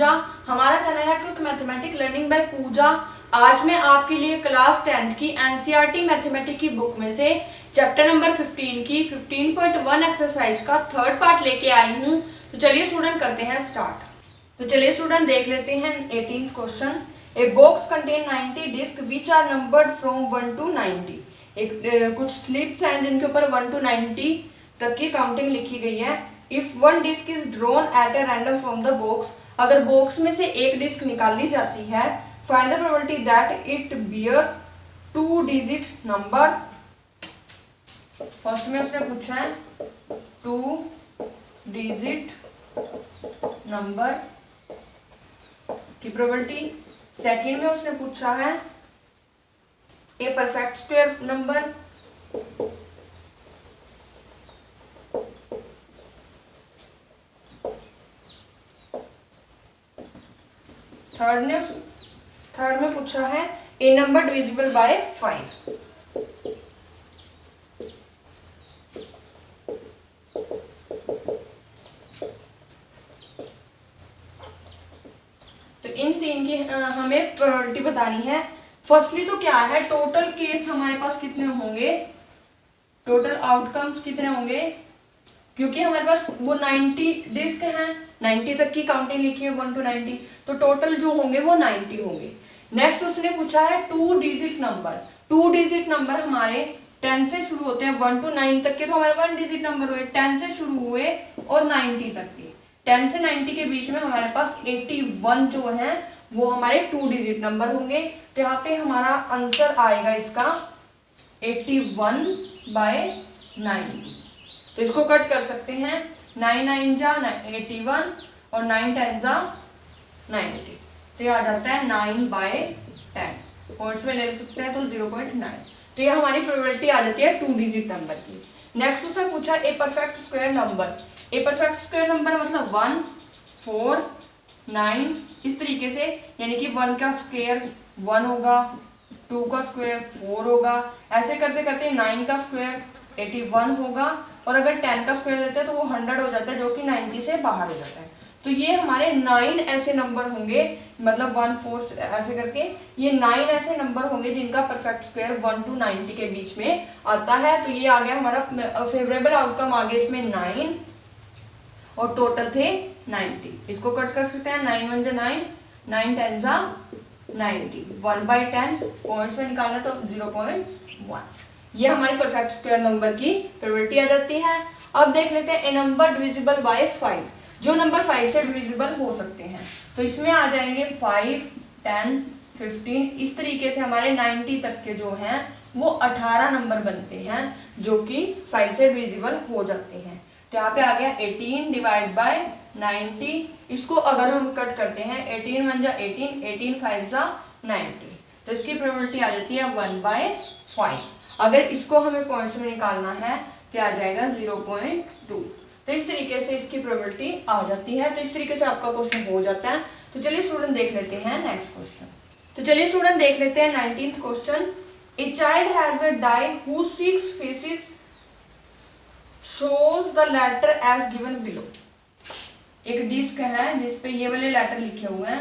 पूजा, हमारा चैनल है quick mathematics learning by पूजा। आज मैं आपके लिए क्लास 10th की एनसीईआरटी मैथमेटिक्स की बुक में से चैप्टर नंबर 15 की 15.1 एक्सरसाइज का थर्ड पार्ट लेके आई हूँ। तो चलिए स्टूडेंट करते हैं स्टार्ट। तो चलिए स्टूडेंट देख लेते हैं 18th question. A box contain 90 disc which are numbered from 1 to 90। कुछ स्लिप्स हैं जिनके ऊपर 1 to 90 तक की काउंटिंग लिखी गई है। If one disc is drawn at a random from the box, अगर बॉक्स में से एक डिस्क निकाली जाती है, find the probability that it bear 2 digit number. First में उसने पूछा है 2 डिजिट नंबर की प्रोबेबिलिटी। सेकंड में उसने पूछा है a perfect square number. Third में पूछा है ए नंबर डिविजिबल बाय 5। तो इन तीन की हमें प्रोबेबिलिटी बतानी है। फर्स्टली तो क्या है, टोटल केस हमारे पास कितने होंगे, टोटल आउटकम्स कितने होंगे, क्योंकि हमारे पास वो 90 डिस्क हैं, 90 तक की काउंटिंग लिखी है 1 to 90, तो टोटल जो होंगे वो 90 होंगे। नेक्स्ट उसने पूछा है 2 डिजिट नंबर। 2 डिजिट नंबर हमारे 10 से शुरू होते हैं, 1 to 9 तक के तो हमारे 1 डिजिट नंबर हुए, 10 से शुरू हुए और 90 तक के। 10 से 90 के बीच में हमारे पास 81 जो है वो हमारे 2 डिजिट नंबर होंगे। तो यहाँ पे हमारा आंसर आएगा इसका 81/90। तो इसको कट कर सकते हैं, 9 9 जा 81 और 9 10 जा 90। तो ये आ जाता है 9/10। पॉइंट्स में ले सकते हैं तो 0.9। तो ये हमारी प्रोबेबिलिटी आ जाती है 2 डिजिट नंबर की। नेक्स्ट उसने पूछा ए परफेक्ट स्क्वायर नंबर। ए परफेक्ट स्क्वायर नंबर मतलब 1 4 9 इस तरीके से, यानी कि 1 का स्क्वायर 1 होगा, 2 का स्क्वायर 4 होगा, ऐसे करते करते 9 का स्क्वायर 81 होगा, और अगर 10 का स्क्वायर लेते हैं तो वो 100 हो जाता है, जो कि 90 से बाहर हो जाता है। तो ये हमारे 9 ऐसे नंबर होंगे, मतलब 1 4 ऐसे करके ये 9 ऐसे नंबर होंगे जिनका परफेक्ट स्क्वायर 1 to 90 के बीच में आता है। तो ये आ गया हमारा फेवरेबल आउटकम, आ गया इसमें 9 और टोटल थे 90। इसको कट कर सकते हैं, 9 1 जा 9, 9 10 जा 90, 1/10 पॉइंट्स में निकालना तो 0.1। ये हमारी परफेक्ट स्क्वायर नंबर की प्रोबेबिलिटी आ जाती है। अब देख लेते हैं ए नंबर डिविजिबल बाय 5, जो नंबर 5 से डिविजिबल हो सकते हैं। तो इसमें आ जाएंगे 5 10 15, इस तरीके से हमारे 90 तक के जो हैं वो 18 नंबर बनते हैं जो कि 5 से डिविजिबल हो जाते हैं। तो यहाँ पे आ गया 18 डिवाइड बाय 90। इसको अगर हम कट करते हैं, 18 1 जा 18, 18 5 जा 90, तो इसकी प्रोबेबिलिटी आ जाती है 1/5। अगर इसको हमें पॉइंट्स में निकालना है तो आ जाएगा 0.2। तो इस तरीके से इसकी प्रोबेबिलिटी आ जाती है। तो इस तरीके से आपका क्वेश्चन हो जाता है। तो चलिए स्टूडेंट देख लेते हैं नेक्स्ट क्वेश्चन। तो चलिए स्टूडेंट देख लेते हैं 19th question. A child has a die whose 6 faces shows the letter as given below। एक डिस्क है जिसपे ये वाले लेटर लिखे हुए हैं,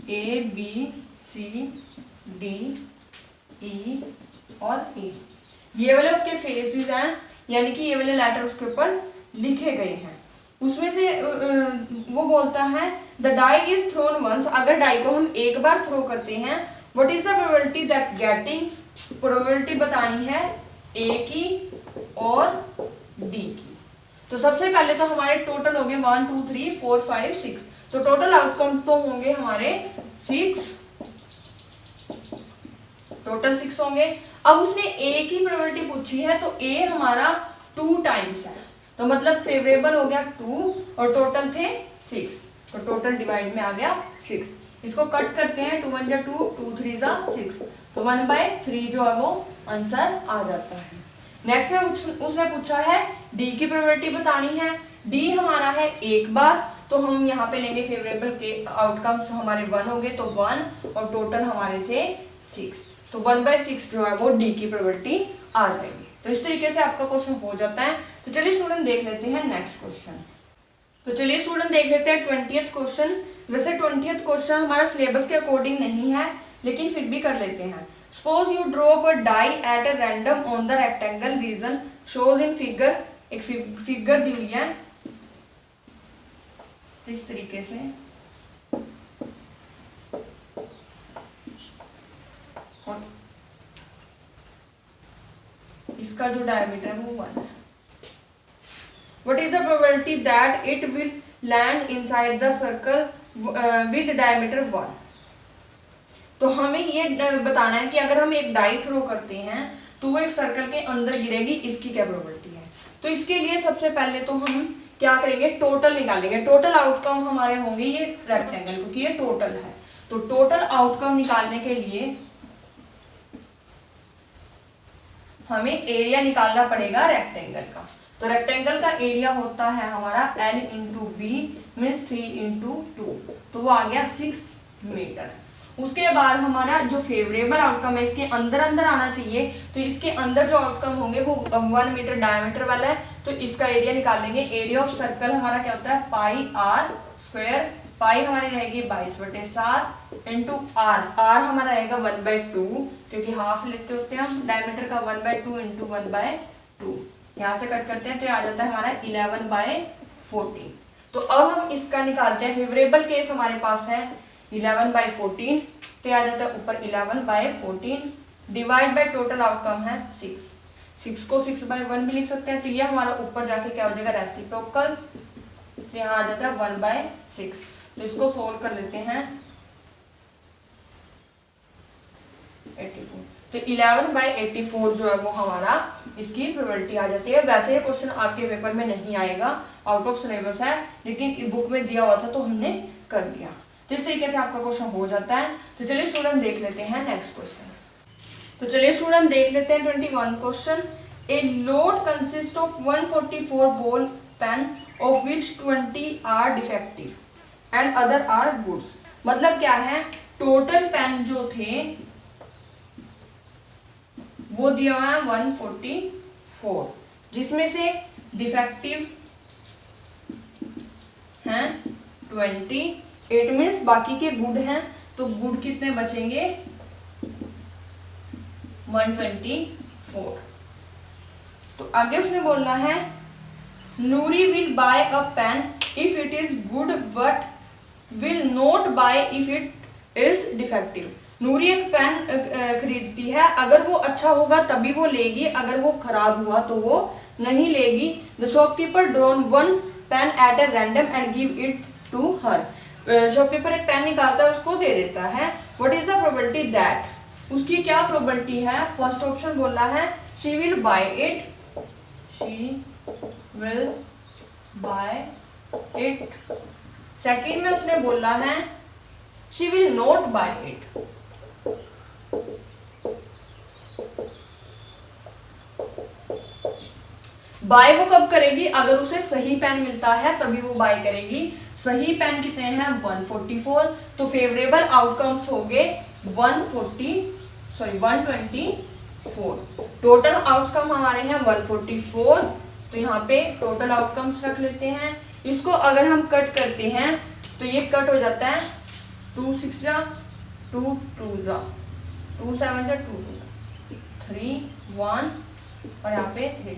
A B C D E और E। ये वाले उसके फेसेस हैं, यानी कि ये वाले लेटर उसके ऊपर लिखे गए हैं। उसमें से वो बोलता है the die is thrown once, अगर डाई को हम एक बार थ्रो करते हैं, what is the probability that getting, probability बतानी है A की और D की। तो सबसे पहले तो हमारे टोटल हो गए 1 2 3 4 5 6, तो टोटल आउटकम तो होंगे हमारे 6, टोटल 6 होंगे। अब उसने A की प्रोबेबिलिटी पूछी है, तो A हमारा 2 टाइम्स है, तो मतलब फेवरेबल हो गया 2 और टोटल थे 6, तो टोटल डिवाइड में आ गया 6। इसको कट करते हैं, 2 1 जा 2, 2 3 जा 6, तो 1/3 जो है वो आंसर आ जाता है। नेक्स्ट में उसने पूछा है D की प्रोबेबिलिटी बतानी है। D हमारा है एक बार, तो हम यहाँ पे लेंगे फेवरेबल के आउटकम्स हमारे 1 हो गए, तो 1 और टोटल हमारे थे 6, तो 1/6 जो है वो D की प्रोबेबिलिटी आ जाएगी। तो इस तरीके से आपका क्वेश्चन हो जाता है। तो चलिए स्टूडेंट देख लेते हैं नेक्स्ट क्वेश्चन। तो चलिए स्टूडेंट देख लेते हैं 20th क्वेश्चन। वैसे 20th क्वेश्चन हमारा सिलेबस के अकॉर्डिंग नहीं है, लेकिन फिर भी कर लेते हैं। Suppose you drop a die at a random on the rectangle region shows in figure. एक फिगर दी हुई है इस तरीके से, और इसका जो डायमीटर है वो 1 है। What is the probability that it will land inside the circle with diameter 1? तो हमें ये बताना है कि अगर हम एक डाई थ्रो करते हैं तो वो एक सर्कल के अंदर गिरेगी, इसकी क्या प्रोबेबिलिटी है। तो इसके लिए सबसे पहले तो हम क्या करेंगे, टोटल निकालेंगे। टोटल आउटकम हमारे होंगे ये रेक्टेंगल, क्योंकि ये टोटल है। तो टोटल आउटकम निकालने के लिए हमें एरिया निकालना पड़ेगा रेक्टेंगल का। तो रेक्टेंगल का एरिया होता है हमारा L into b means 3 into 2, तो वो आ गया 6 मीटर। उसके बाद हमारा जो फेवरेबल आउटकम है इसके अंदर अंदर आना चाहिए। तो इसके अंदर जो आउटकम होंगे वो 1 मीटर डायमीटर वाला है, तो इसका एरिया निकालेंगे। एरिया ऑफ सर्कल हमारा क्या होता है पाई आर स्क्वायर। पाई हमारी रहेगी 22/7 इंटू आर। आर हमारा रहेगा 1/2, क्योंकि हाफ लेते होते हैं हम डायमीटर का। 1/2 इंटू 1/2 यहाँ से कट करते हैं तो आ जाता है हमारा 11/14। तो अब हम इसका निकालते हैं। फेवरेबल केस हमारे पास है 11/14, तो आ जाता है ऊपर 11/14 डिवाइड बाय टोटल आउटकम है 6। 6 को 6/1 भी लिख सकते हैं। तो ये हमारा ऊपर जाके क्या हो जाएगा रेसिप्रोकल, तो यहाँ आ जाता है 1/6। तो इसको सोल्व कर लेते हैं 84। तो 11/84 जो है वो हमारा इसकी प्रोबेबिलिटी आ जाती है। वैसे ये क्वेश्चन आपके पेपर में नहीं आएगा, आउट ऑफ सिलेबस है, लेकिन बुक में दिया हुआ था तो हमने कर दिया। तो इस तरीके से आपका क्वेश्चन हो जाता है। तो चलिए स्टूडेंट देख लेते हैं नेक्स्ट क्वेश्चन। तो चलिए स्टूडेंट देख लेते हैं 21 question. A lot consist of 144 ball pen of which 20 are defective and other are goods. मतलब क्या है, टोटल पेन जो थे वो दिया हुआ है 144, जिसमें से डिफेक्टिव हैं 20। इट मीन्स बाकी के गुड हैं, तो गुड कितने बचेंगे 124। तो आगे उसने बोलना है Noori will buy a pen if it is good but will not buy if it is defective. Noori एक पेन खरीदती है, अगर वो अच्छा होगा तभी वो लेगी, अगर वो खराब हुआ तो वो नहीं लेगी। The shopkeeper drawn 1 pen at a random and give it to her. Shopkeeper एक पेन निकालता है, उसको दे देता है। What is the probability that, उसकी क्या प्रोबेबिलिटी है। फर्स्ट ऑप्शन बोला है she will buy it, she will buy it. Second में उसने बोला है she will not buy it. Buy वो कब करेगी, अगर उसे सही पेन मिलता है तभी वो बाय करेगी। सही पेन कितने हैं 144, तो फेवरेबल आउटकम्स हो गए 124। टोटल आउटकम हमारे हैं 144, तो यहाँ पे टोटल आउटकम्स रख लेते हैं। इसको अगर हम कट करते हैं तो ये कट हो जाता है 2 6 जा 2 2 जा 2 7 जा 2 3 1 और यहाँ पे 3।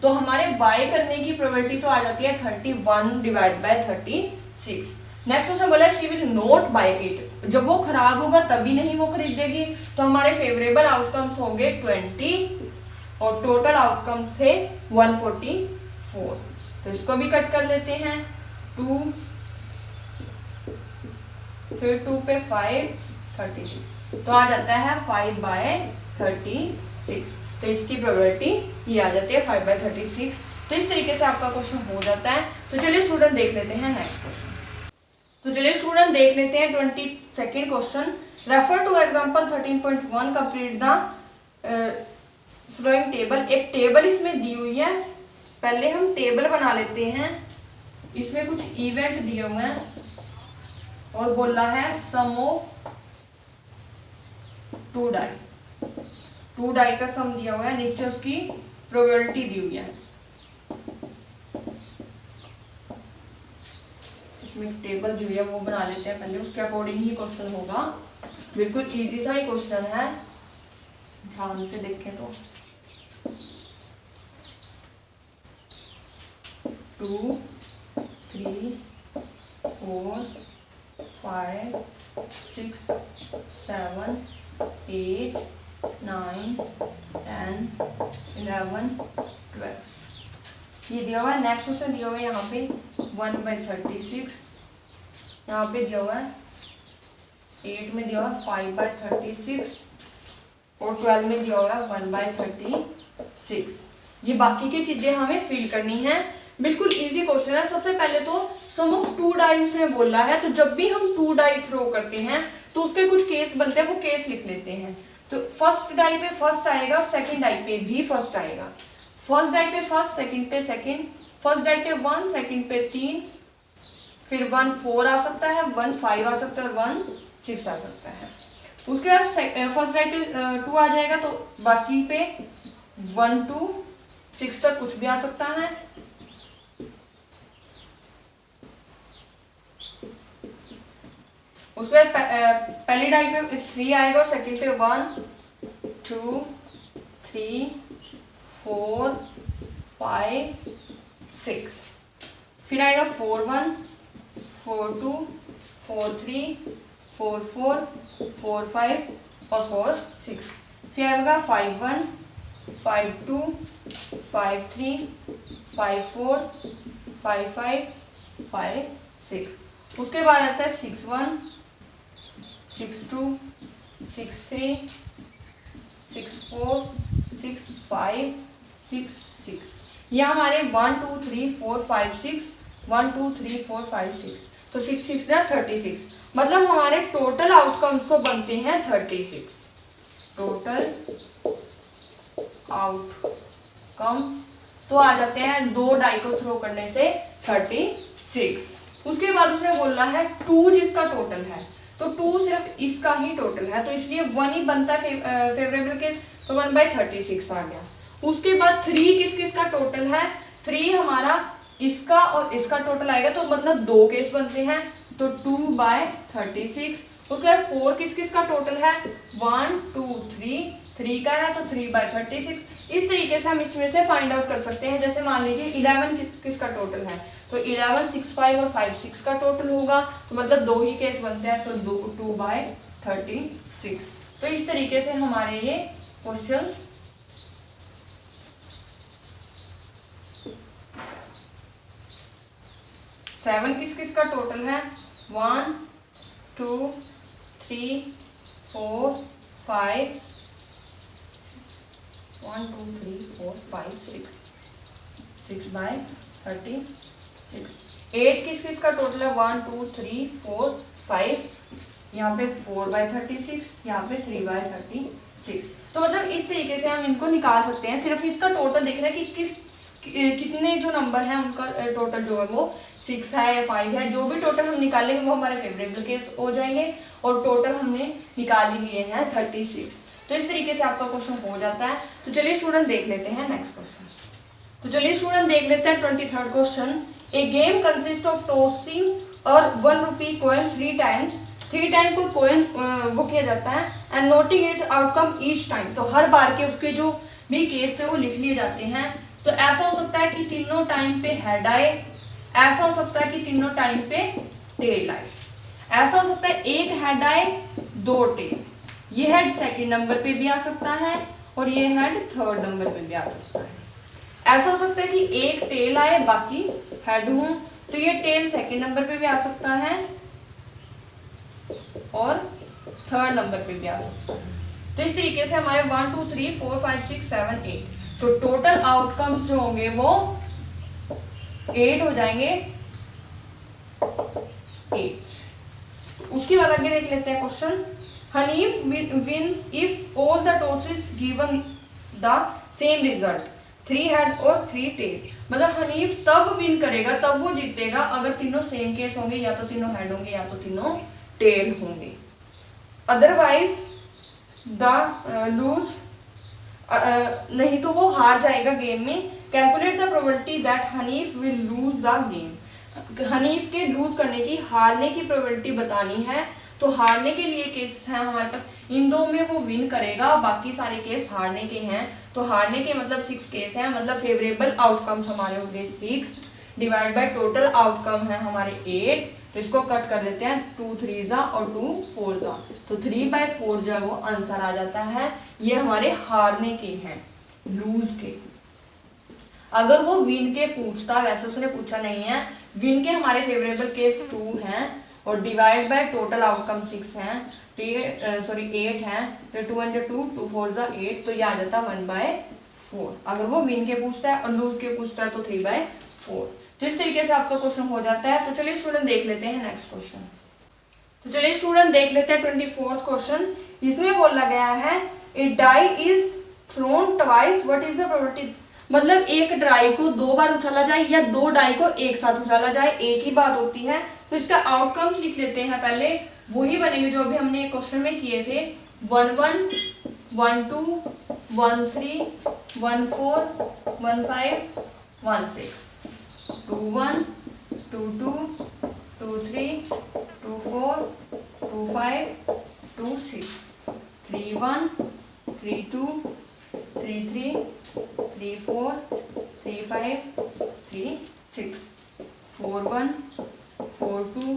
तो हमारे बाय करने की प्रोबेबिलिटी तो आ जाती है 31 डिवाइड बाय 36। नेक्स्ट उसने बोला she will not buy it, जब वो खराब होगा तभी नहीं वो खरीदेगी। तो हमारे फेवरेबल आउटकम्स हो गए 20 और टोटल आउटकम्स थे 144। तो इसको भी कट कर लेते हैं 2 फिर 2 पे 5 36, तो आ जाता है 5/36। तो इसकी प्रोबेबिलिटी ये आ जाती है 5/36। तो इस तरीके से आपका क्वेश्चन हो जाता है। तो चलिए स्टूडेंट देख लेते हैं नेक्स्ट क्वेश्चन। तो चलिए स्टूडेंट देख लेते हैं 22nd question. Refer two example 13.1 complete the following table. एक टेबल इसमें दी हुई है, पहले हम टेबल बना लेते हैं। इसमें कुछ इवेंट दिए हुए हैं और बोला है सम ऑफ 2 डाई। 2 डाई का सम दिया हुआ है, नीचे उसकी प्रोबेबिलिटी दी हुई है। इसमें टेबल दी हुई है, वो बना लेते हैं पहले, उसके अकॉर्डिंग ही क्वेश्चन होगा। बिल्कुल इजी सा ही क्वेश्चन है, ध्यान से देखें तो। 2 3 4 5 6 7 8 9 10 11 12 ये दिया हुआ है। नेक्स्ट उसमें दिया हुआ है यहाँ पे 1/36, यहाँ पे दिया हुआ है 8 में दिया हुआ है 5/36 और 12 में दिया हुआ है 1/36। ये बाकी की चीजें हमें फिल करनी है। बिल्कुल इजी क्वेश्चन है। सबसे पहले तो सम ऑफ 2 डाई उसमें बोला है, तो जब भी हम 2 डाई थ्रो करते हैं तो उसपे कुछ केस बनते हैं, वो केस लिख लेते हैं। तो फर्स्ट डाई पे फर्स्ट आएगा, सेकंड डाई पे भी फर्स्ट आएगा। फर्स्ट डाई पे फर्स्ट, सेकंड पे सेकंड, फर्स्ट डाई पे 1, सेकंड पे 3, फिर 1 4 आ सकता है, 1 5 आ सकता है और 1 6 आ सकता है। उसके बाद फर्स्ट डाई पे 2 आ जाएगा, तो बाकी पे 1 2 6 तक कुछ भी आ सकता है। उसके बाद पहली डाई पे 3 आएगा और सेकंड पे 1 2 3 4 5 6, फिर आएगा 4 1 4 2 4 3 4 4 4 5 और 4 6, फिर आएगा 5 1 5 2 5 3 5 4 5 5 5 6। उसके बाद आता है 6 1 6 2 6 3 6 4 6 5 6 6। ये हमारे 1 2 3 4 5 6 1 2 3 4 5 6, तो 6 6 ना 36। मतलब हमारे टोटल आउटकम्स तो बनते हैं 36। टोटल आउटकम तो आ जाते हैं 2 डाई को थ्रो करने से 36। उसके बाद उसने बोला है 2 जिसका टोटल है, तो 2 सिर्फ इसका ही टोटल है, तो इसलिए 1 ही बनता है फेवरेबल केस, तो 1/36 आ गया। उसके बाद 3 किस किस का टोटल है, 3 हमारा इसका और इसका टोटल आएगा, तो मतलब 2 केस बनते हैं, तो 2/36। उसके बाद 4 किस किस का टोटल है, 1 2 3 का है, तो 3/36। इस तरीके से हम इसमें से फाइंड आउट कर सकते हैं। जैसे मान लीजिए 11 किस का टोटल है, तो 11 6 5 और 5 6 का टोटल होगा, तो मतलब 2 ही केस बनते हैं, तो 2/36। तो इस तरीके से हमारे ये क्वेश्चन 7 किस किस का टोटल है, 1 2 3 4 5 1 2 3 4 5 6 6/36। 8 किस किस का टोटल है, 1 2 3 4 5, यहाँ पे 4/36, यहाँ पे 3/36। तो मतलब इस तरीके से हम इनको निकाल सकते हैं। सिर्फ इसका टोटल देखना है कि कितने जो नंबर हैं उनका टोटल जो है वो 6 है 5 है, जो भी टोटल हम निकालेंगे वो हमारे फेवरेबल केस हो जाएंगे, और टोटल हमने निकाल लिए हैं 36। तो इस तरीके से आपका क्वेश्चन हो जाता है। तो चलिए स्टूडेंट देख लेते हैं नेक्स्ट क्वेश्चन। तो चलिए स्टूडेंट देख लेते हैं 23rd question. A game consist of tossing और 1 रुपी कॉइन 3 टाइम्स। 3 टाइम को कॉइन वो किया जाता है, and noting it outcome each time. तो हर बार के उसके जो भी केस थे वो लिख लिए जाते हैं। तो ऐसा हो सकता है कि तीनों टाइम पे हेड आए, ऐसा हो सकता है कि तीनों टाइम पे टेल आए, ऐसा हो सकता है एक हेड आए 2 टेल। ये हेड सेकंड नंबर पे भी आ सकता है और ये हेड थर्ड नंबर पे भी आ सकता है। ऐसा हो सकता है कि एक टेल आए बाकी हेड हो, तो ये टेल सेकंड नंबर पे भी आ सकता है और थर्ड नंबर पे भी आ सकता है। तो इस तरीके से हमारे 1 2 3 4 5 6 7 8, तो टोटल आउटकम्स जो होंगे वो 8 हो जाएंगे 8। उसके बाद आगे देख लेते हैं question. Hanif wins if all the tosses given the same result, 3 head और 3 टेल। मतलब हनीफ तब विन करेगा, तब वो जीतेगा अगर तीनों सेम केस होंगे, या तो तीनों हेड होंगे या तो तीनों टेल होंगे। अदरवाइज द लूज नहीं तो वो हार जाएगा गेम में। Calculate the probability that Hanif will lose the game. Hanif के लूज करने की, हारने की प्रोबेबिलिटी बतानी है। तो हारने के लिए केस है हमारे पास, इन दो में वो विन करेगा, बाकी सारे केस हारने के हैं। तो हारने के मतलब 6 केस हैं, मतलब फेवरेबल आउटकम्स हमारे होंगे 6 डिवाइड बाय टोटल आउटकम है हमारे 8। तो इसको कट कर लेते हैं, 2 3 जा और 2 4 जा, तो 3/4 जो है वो आंसर आ जाता है। ये हमारे हारने के हैं, लूज के। अगर वो विन के पूछता, वैसे उसने पूछा नहीं है। विन के हमारे फेवरेबल केस 2 हैं और डिवाइड बाय टोटल आउटकम 6 हैं, तो ये सॉरी 8 हैं, तो 2 × 2 2 4 जा 8, तो ये आ जाता 1/4। अगर वो विन के पूछता है और लूज के पूछता है तो 3/4। तो इस तरीके से आपका क्वेश्चन हो जाता है। तो चलिए स्टूडेंट देख लेते हैं नेक्स्ट क्वेश्चन। तो चलिए स्टूडेंट देख लेते हैं 24th क्वेश्चन। इसमें बोला गया है a die is thrown twice, what is the probability. मतलब एक डाई को 2 बार उछाला जाए या 2 डाई को एक साथ उछाला जाए, एक ही बात होती है। तो इसका आउटकम्स लिख लेते हैं पहले, वही बनेंगे जो अभी हमने क्वेश्चन में किए थे। 1 1 1 2 1 3 1 4 1 5 1 6 2 1 2 2 2 3 2 4 2 5 2 6 3 1 3 2 3 3 3 4 3 5 3 6 4 1 4 2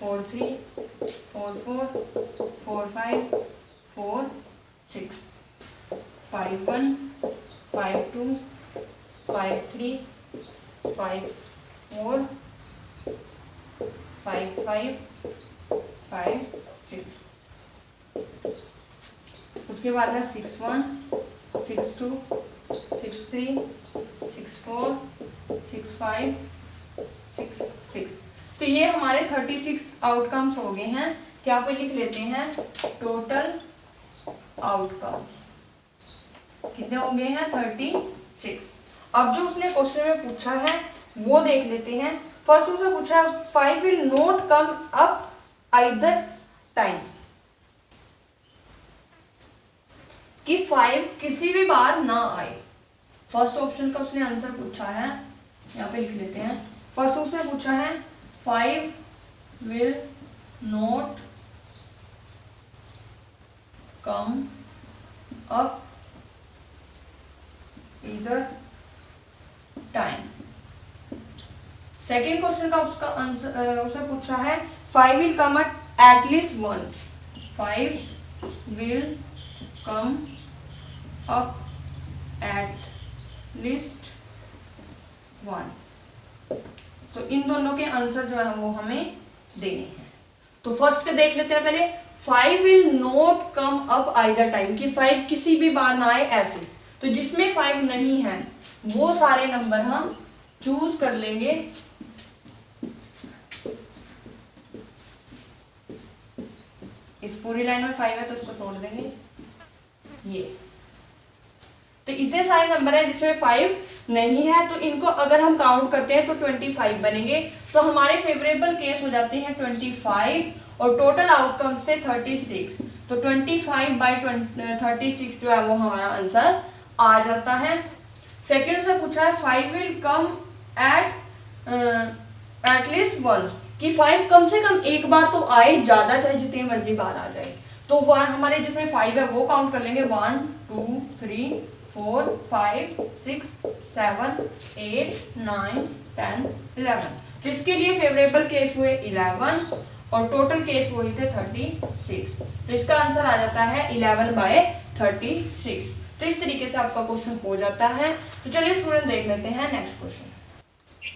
4 3 4 4 4 5 4 6 5 1 5 2 5 3 5 4 5 5 5 6। उसके बाद है 6 1 6 2 6 3 6 4 6 5 6 6। तो ये हमारे 36 आउटकम्स हो गए हैं। क्या पे लिख लेते हैं टोटल आउटकम्स कितने हो गए हैं 36। अब जो उसने क्वेश्चन में पूछा है वो देख लेते हैं। फर्स्ट उसने पूछा है 5 will not come up either time, कि 5 किसी भी बार ना आए। फर्स्ट ऑप्शन का उसने आंसर पूछा है, यहाँ पे लिख लेते हैं। फर्स्ट उसने पूछा है 5 will not come up either time. Second question का उसका आंसर उसने पूछा है 5 will come at least once, 5 will come up at least once. तो इन दोनों के आंसर जो है वो हमें देने हैं। तो फर्स्ट के देख लेते हैं पहले। 5 will not come up either time, कि 5 किसी भी बार ना आए ऐसे। तो जिसमें 5 नहीं है वो सारे नंबर हम चूज कर लेंगे। इस पूरी लाइन में 5 है तो इसको तोड़ देंगे ये। तो इतने सारे नंबर है जिसमें 5 नहीं है, तो इनको अगर हम काउंट करते हैं तो 25 बनेंगे। तो हमारे फेवरेबल केस हो जाते हैं 25 और टोटल आउटकम से 36। तो 25/36 जो है वो हमारा आंसर आ जाता है। सेकेंड से पूछा है 5 will come at least once, कि 5 कम से कम एक बार तो आए, ज्यादा चाहे जितनी मर्जी बार आ जाए। तो वह हमारे जिसमें 5 है वो काउंट कर लेंगे 1 2 3 4 5 6 7 8 9 10 11। तो इसके लिए फेवरेबल केस हुए 11 और टोटल केस हुए थे 36। तो इसका आंसर आ जाता है 11/36। तो इस तरीके से आपका क्वेश्चन हो जाता है। तो चलिए स्टूडेंट देख लेते हैं नेक्स्ट क्वेश्चन।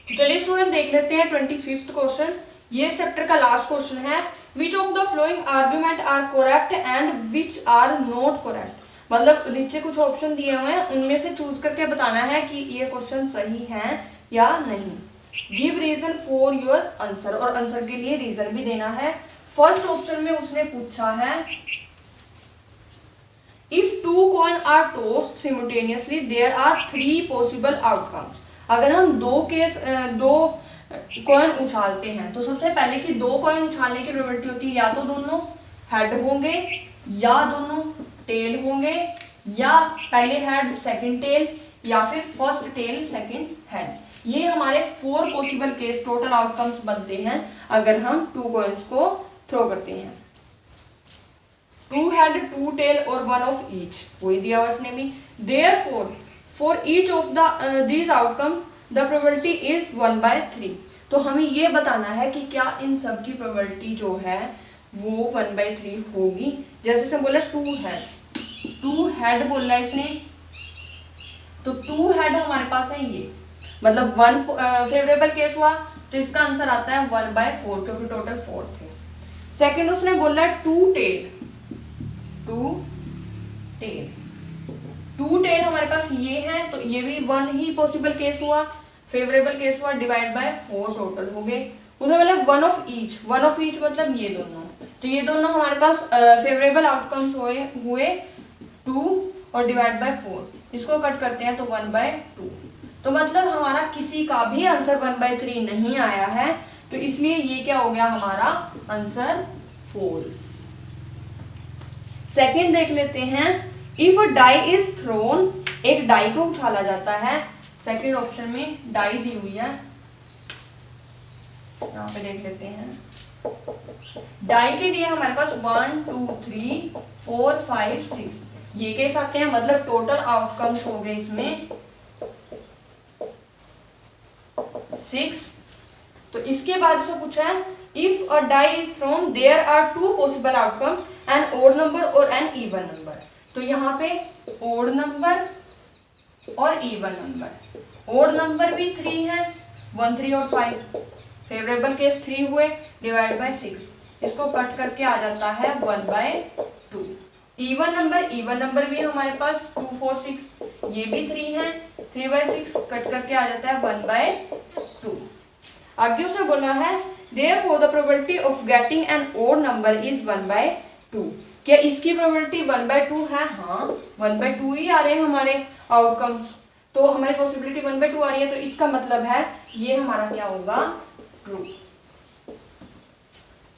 तो चलिए स्टूडेंट देख लेते हैं 25th क्वेश्चन। ये चैप्टर का लास्ट क्वेश्चन है। Which of the following argument are correct and which are not correct. मतलब नीचे कुछ ऑप्शन दिए हुए हैं, उनमें से चूज करके बताना है कि ये क्वेश्चन सही है या नहीं। Give reason for your answer, और आंसर के लिए रीजन भी देना है। फर्स्ट ऑप्शन में उसने पूछा है if 2 coin are tossed simultaneously there are 3 possible outcomes. अगर हम दो कॉइन उछालते हैं तो सबसे पहले कि 2 कॉइन उछालने की प्रोबेबिलिटी होती है या तो दोनों हेड होंगे या दोनों टेल होंगे या पहले हेड सेकंड टेल या फिर फर्स्ट टेल सेकंड हेड। ये हमारे 4 पॉसिबल केस टोटल आउटकम्स बनते हैं अगर हम 2 कॉइन्स को थ्रो करते हैं। 2 हेड 2 टेल और 1 ऑफ ईच, वही दिया हुआ इसने भी। Therefore for each of these outcome the probability is 1/3। तो हमें ये बताना है कि क्या इन सब की प्रोबेबिलिटी जो है वो 1/3 होगी। जैसे से बोला 2 हेड बोल रहा है इसने, तो 2 हेड हमारे पास है ये, मतलब 1 फेवरेबल केस हुआ तो इसका आंसर आता है 1/4 क्योंकि टोटल 4 थे। सेकंड उसने बोला है 2 टेल हमारे पास ये है, तो ये भी 1 ही पॉसिबल केस हुआ, फेवरेबल केस हुआ, डिवाइड बाय 4 टोटल हो गए। उसे बोला 1 ऑफ ईच मतलब ये दोनों, तो ये दोनों हमारे पास फेवरेबल आउटकम्स हुए 2 और डिवाइड बाय 4। इसको कट करते हैं तो 1/2। तो मतलब हमारा किसी का भी आंसर 1/3 नहीं आया है, तो इसलिए ये क्या हो गया हमारा आंसर फॉल्स। सेकंड देख लेते हैं, if a die is thrown, एक डाई को उछाला जाता है। सेकंड ऑप्शन में डाई दी हुई है, यहाँ पे देख लेते हैं। डाई के लिए हमारे पास 1 2 3 4 5 6 ये कह सकते हैं, मतलब टोटल आउटकम्स हो गए इसमें 6। तो इसके बाद से पूछा है if a die is thrown there are 2 possible outcome, an odd number और एन इवन नंबर। तो यहाँ पे ओड नंबर और इवन नंबर। ओड नंबर भी 3 है, 1 3 और 5, फेवरेबल केस 3 हुए, डिवाइड बाय 6। इसको कट करके आ जाता है 1/2। इवन नंबर भी हमारे पास 2 4 6, ये भी 3 है, 3/6 कट करके आ जाता है 1/2। आगे उसने बोला है therefore the probability of getting an odd number is 1/2। क्या इसकी प्रोबेबिलिटी 1/2 है? हाँ, 1/2 ही आ रहे हैं हमारे आउटकम्स, तो हमारी पॉसिबिलिटी 1/2 आ रही है, तो इसका मतलब है ये हमारा क्या होगा, ट्रू।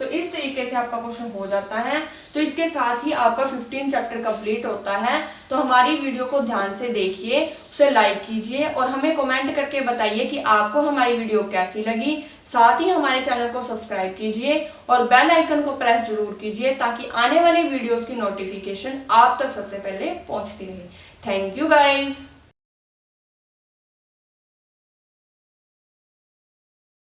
तो इस तरीके से आपका क्वेश्चन हो जाता है। तो इसके साथ ही आपका 15 चैप्टर कंप्लीट होता है। तो हमारी वीडियो को ध्यान से देखिए, उसे लाइक कीजिए और हमें कमेंट करके बताइए कि आपको हमारी वीडियो कैसी लगी। साथ ही हमारे चैनल को सब्सक्राइब कीजिए और बेल आइकन को प्रेस जरूर कीजिए ताकि आने वाले वीडियोस की नोटिफिकेशन आप तक सबसे पहले पहुंचती रहे। Thank you guys.